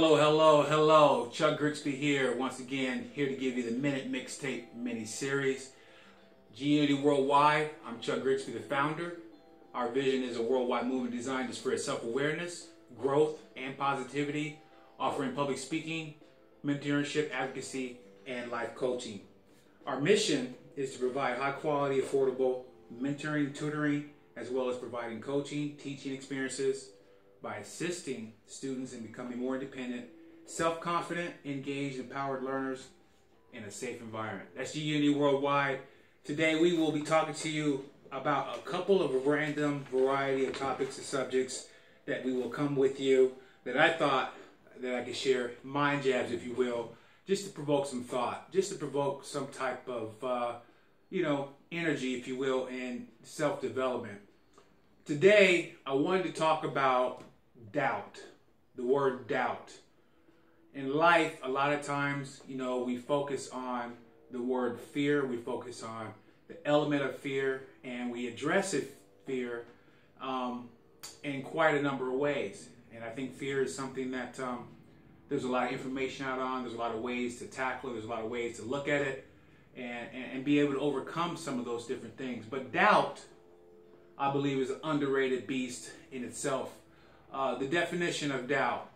Hello, hello, hello. Chuck Grigsby here, once again, here to give you the Minute Mixtape mini-series. G-Unity Worldwide, I'm Chuck Grigsby, the founder. Our vision is a worldwide movement designed to spread self-awareness, growth, and positivity, offering public speaking, mentorship, advocacy, and life coaching. Our mission is to provide high-quality, affordable mentoring, tutoring, as well as providing coaching, teaching experiences, by assisting students in becoming more independent, self-confident, engaged, empowered learners in a safe environment. That's G-Unity Worldwide. Today we will be talking to you about a couple of random variety of topics and subjects that we will come with you that I thought that I could share, mind jabs if you will, just to provoke some thought, just to provoke some type of, energy if you will, and self-development. Today I wanted to talk about doubt, the word doubt. In life, a lot of times, we focus on the word fear, we focus on the element of fear, and we address fear in quite a number of ways. And I think fear is something that there's a lot of information out on, there's a lot of ways to tackle it, there's a lot of ways to look at it, and be able to overcome some of those different things. But doubt, I believe, is an underrated beast in itself. The definition of doubt: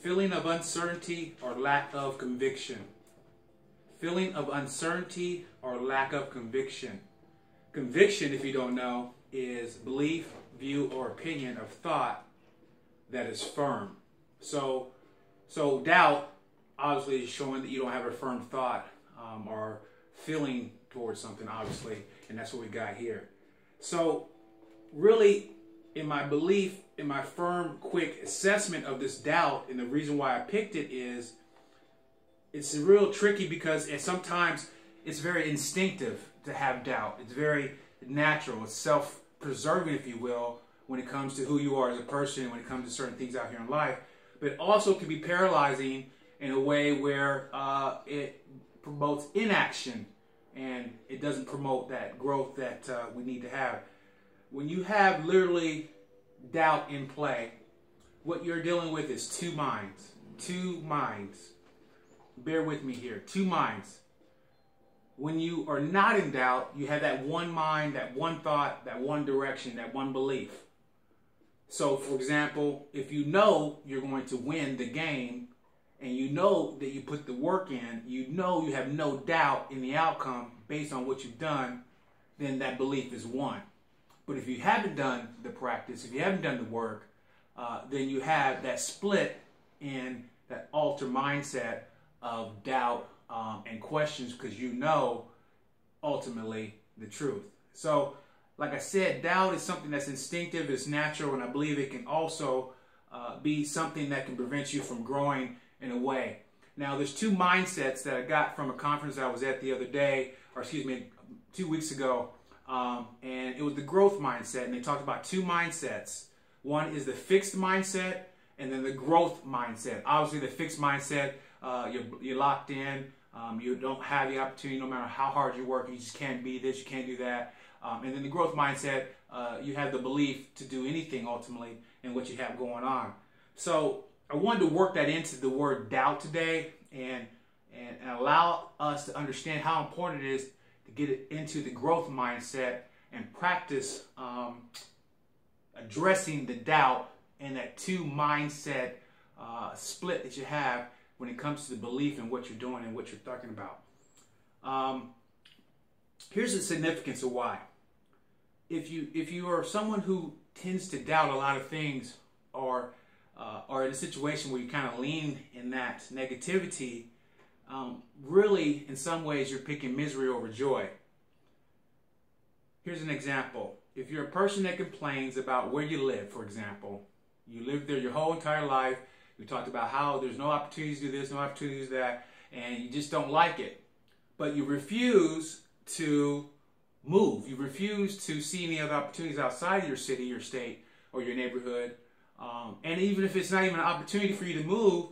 feeling of uncertainty or lack of conviction. Feeling of uncertainty or lack of conviction. Conviction, if you don't know, is belief, view, or opinion of thought that is firm. So doubt obviously is showing that you don't have a firm thought or feeling towards something, obviously, and that's what we got here. So really, in my belief, in my firm, quick assessment of this doubt, and the reason why I picked it is, it's real tricky because sometimes it's very instinctive to have doubt. It's very natural. It's self-preserving, if you will, when it comes to who you are as a person, when it comes to certain things out here in life. But it also can be paralyzing in a way where it promotes inaction, and it doesn't promote that growth that we need to have. When you have literally doubt in play, what you're dealing with is two minds. Two minds. Bear with me here. Two minds. When you are not in doubt, you have that one mind, that one thought, that one direction, that one belief. So, for example, if you know you're going to win the game, and you know that you put the work in, you know you have no doubt in the outcome based on what you've done, then that belief is one. But if you haven't done the practice, if you haven't done the work, then you have that split in that altered mindset of doubt and questions, because you know ultimately the truth. So, like I said, doubt is something that's instinctive, it's natural, and I believe it can also be something that can prevent you from growing in a way. Now, there's two mindsets that I got from a conference I was at the other day, or excuse me, 2 weeks ago. And it was the growth mindset, and they talked about two mindsets. One is the fixed mindset, and then the growth mindset. Obviously, the fixed mindset, you're locked in. You don't have the opportunity, no matter how hard you work. You just can't be this, you can't do that. And then the growth mindset, you have the belief to do anything ultimately in what you have going on. So I wanted to work that into the word doubt today, and allow us to understand how important it is to get it into the growth mindset and practice addressing the doubt and that two mindset split that you have when it comes to the belief in what you're doing and what you're talking about. Here's the significance of why. If you are someone who tends to doubt a lot of things, or in a situation where you kind of lean in that negativity, really, in some ways, you're picking misery over joy. Here's an example. If you're a person that complains about where you live, for example, you lived there your whole entire life, we talked about how there's no opportunities to do this, no opportunities to do that, and you just don't like it. But you refuse to move. You refuse to see any other opportunities outside of your city, your state, or your neighborhood. And even if it's not even an opportunity for you to move,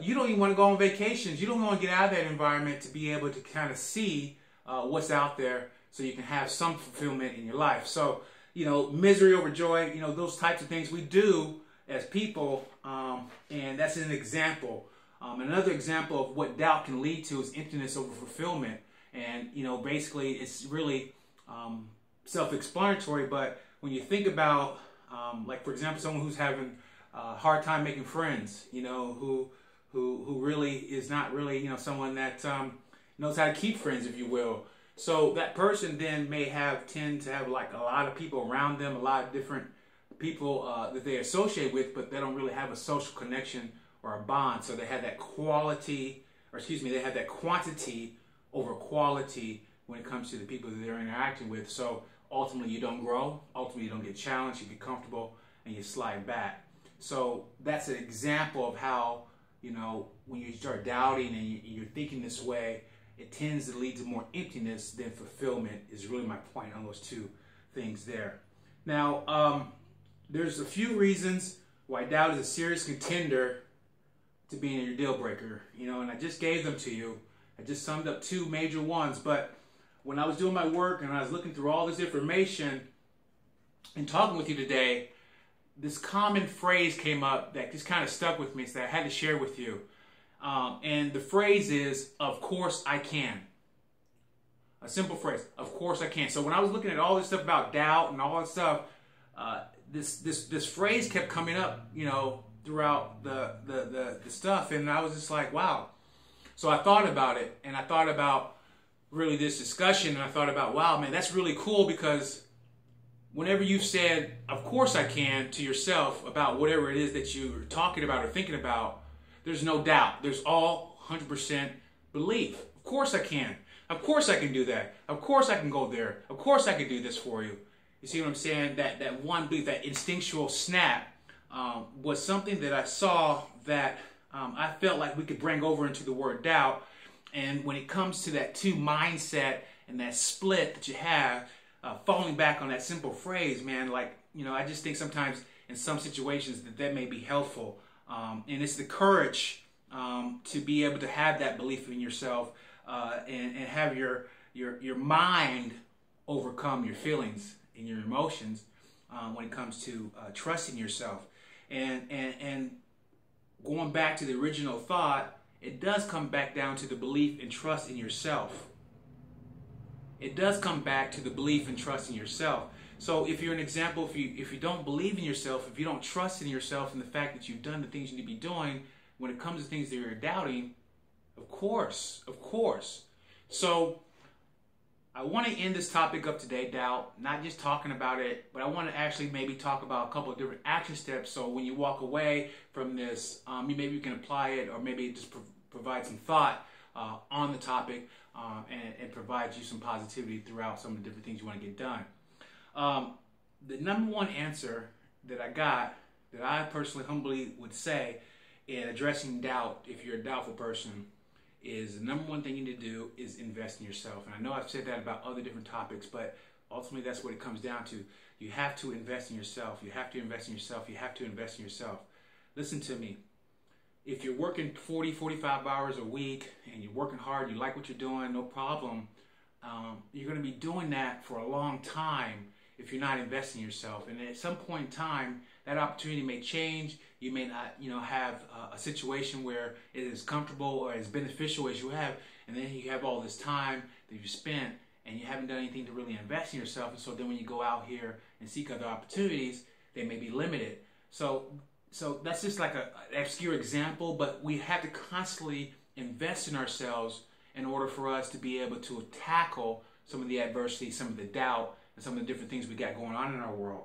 you don't even want to go on vacations. You don't want to get out of that environment to be able to kind of see what's out there, so you can have some fulfillment in your life. So, misery over joy, those types of things we do as people, and that's an example. Another example of what doubt can lead to is emptiness over fulfillment. And, you know, basically it's really self-explanatory, but when you think about, like, for example, someone who's having a hard time making friends, you know, who really is not really, you know, someone that knows how to keep friends, if you will. So that person then may tend to have like a lot of people around them, a lot of different people that they associate with, but they don't really have a social connection or a bond. So they have that quality, or excuse me, they have that quantity over quality when it comes to the people that they're interacting with. So ultimately you don't grow, ultimately you don't get challenged, you get comfortable, and you slide back. So that's an example of how, you know, when you start doubting and you're thinking this way, it tends to lead to more emptiness than fulfillment, is really my point on those two things there. Now, there's a few reasons why doubt is a serious contender to being your deal breaker, you know, and I just gave them to you. I just summed up two major ones, but when I was doing my work and I was looking through all this information and talking with you today, this common phrase came up that just kind of stuck with me, so I had to share with you. And the phrase is, "Of course I can." A simple phrase, "Of course I can." So when I was looking at all this stuff about doubt and all that stuff, this phrase kept coming up, you know, throughout the stuff, and I was just like, wow. So I thought about it, and I thought about really this discussion, and I thought about, wow, man, that's really cool, because whenever you've said, "Of course I can," to yourself about whatever it is that you're talking about or thinking about, there's no doubt. There's all 100% belief. Of course I can. Of course I can do that. Of course I can go there. Of course I can do this for you. You see what I'm saying? That one belief, that instinctual snap, was something that I saw that I felt like we could bring over into the word doubt. And when it comes to that two mindset and that split that you have, falling back on that simple phrase, man, like, you know, I just think sometimes in some situations that may be helpful. And it's the courage to be able to have that belief in yourself and have your mind overcome your feelings and your emotions when it comes to trusting yourself. And going back to the original thought, it does come back down to the belief and trust in yourself. It does come back to the belief and trust in yourself. So if you're an example, if you don't believe in yourself, if you don't trust in yourself and the fact that you've done the things you need to be doing, when it comes to things that you're doubting, of course. So I want to end this topic up today, doubt, not just talking about it, but I want to actually maybe talk about a couple of different action steps. So when you walk away from this, maybe you can apply it, or maybe just provide some thought on the topic and provide you some positivity throughout some of the different things you want to get done. The number one answer that I got, that I personally humbly would say in addressing doubt, if you're a doubtful person, is the number one thing you need to do is invest in yourself. And I know I've said that about other different topics, but ultimately that's what it comes down to. You have to invest in yourself. You have to invest in yourself. You have to invest in yourself. Listen to me. If you're working 40, 45 hours a week and you're working hard, you like what you're doing, no problem. You're going to be doing that for a long time if you're not investing in yourself. And at some point in time, that opportunity may change. You may not, have a situation where it is comfortable or as beneficial as you have, and then you have all this time that you spent and you haven't done anything to really invest in yourself. And so then when you go out here and seek other opportunities, they may be limited. So that's just like an obscure example, but we have to constantly invest in ourselves in order for us to be able to tackle some of the adversity, some of the doubt, and some of the different things we got going on in our world.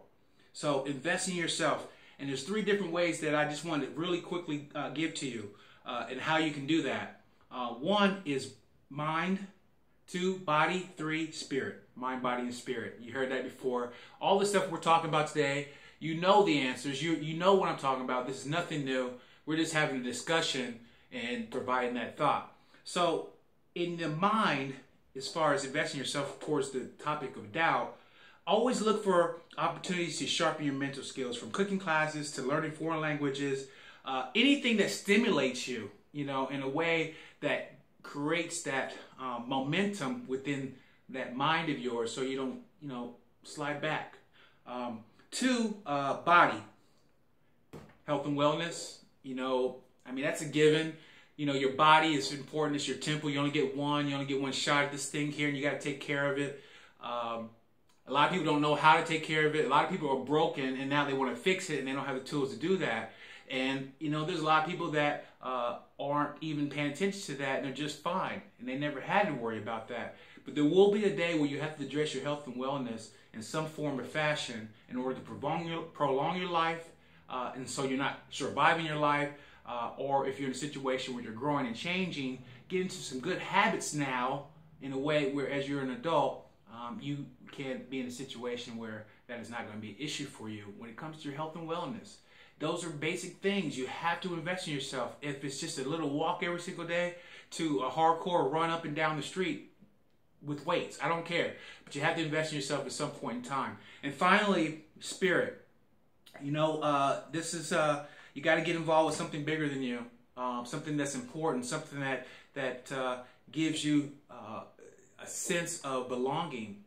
So invest in yourself. And there's 3 different ways that I just wanted to really quickly give to you and how you can do that. 1 is mind, 2, body, 3, spirit. Mind, body, and spirit. You heard that before. All the stuff we're talking about today, you know the answers. You know what I'm talking about. This is nothing new. We're just having a discussion and providing that thought. So in the mind, as far as investing yourself towards the topic of doubt, always look for opportunities to sharpen your mental skills, from cooking classes to learning foreign languages, anything that stimulates you, in a way that creates that momentum within that mind of yours, so you don't, slide back. 2, body. health and wellness. I mean, that's a given. Your body is important. It's your temple. You only get one. You only get one shot at this thing here, and you got to take care of it. A lot of people don't know how to take care of it. A lot of people are broken, and now they want to fix it, and they don't have the tools to do that. And, there's a lot of people that aren't even paying attention to that, and they're just fine, and they never had to worry about that. But there will be a day where you have to address your health and wellness in some form or fashion in order to prolong your life, and so you're not surviving your life, or if you're in a situation where you're growing and changing, get into some good habits now in a way where as you're an adult, you can be in a situation where that is not going to be an issue for you when it comes to your health and wellness. Those are basic things. You have to invest in yourself. If it's just a little walk every single day to a hardcore run up and down the street with weights, I don't care. But you have to invest in yourself at some point in time. And finally, spirit. This is, you got to get involved with something bigger than you, something that's important, something that gives you a sense of belonging.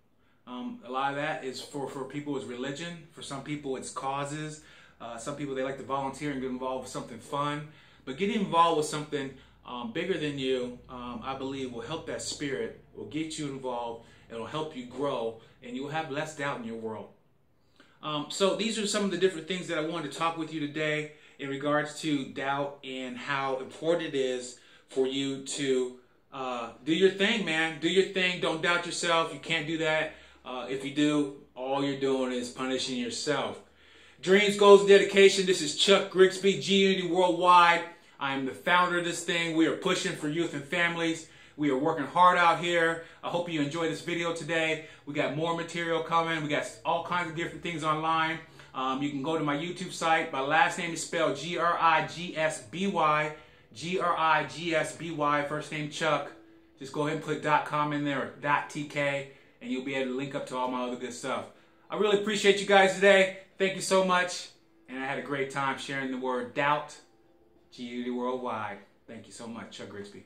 A lot of that is for people is religion. For some people it's causes. Some people, they like to volunteer and get involved with something fun. But getting involved with something bigger than you, I believe, will help that spirit, will get you involved, it'll help you grow, and you'll have less doubt in your world. So these are some of the different things that I wanted to talk with you today in regards to doubt and how important it is for you to do your thing, man. Do your thing. Don't doubt yourself. You can't do that. If you do, all you're doing is punishing yourself. Dreams, goals, and dedication. This is Chuck Grigsby, G-Unity Worldwide. I am the founder of this thing. We are pushing for youth and families. We are working hard out here. I hope you enjoyed this video today. We got more material coming. We got all kinds of different things online. You can go to my YouTube site. My last name is spelled G-R-I-G-S-B-Y. G-R-I-G-S-B-Y. First name Chuck. Just go ahead and put .com in there or .tk, and you'll be able to link up to all my other good stuff. I really appreciate you guys today. Thank you so much. And I had a great time sharing the word doubt. G-Unity Worldwide. Thank you so much. Chuck Grigsby.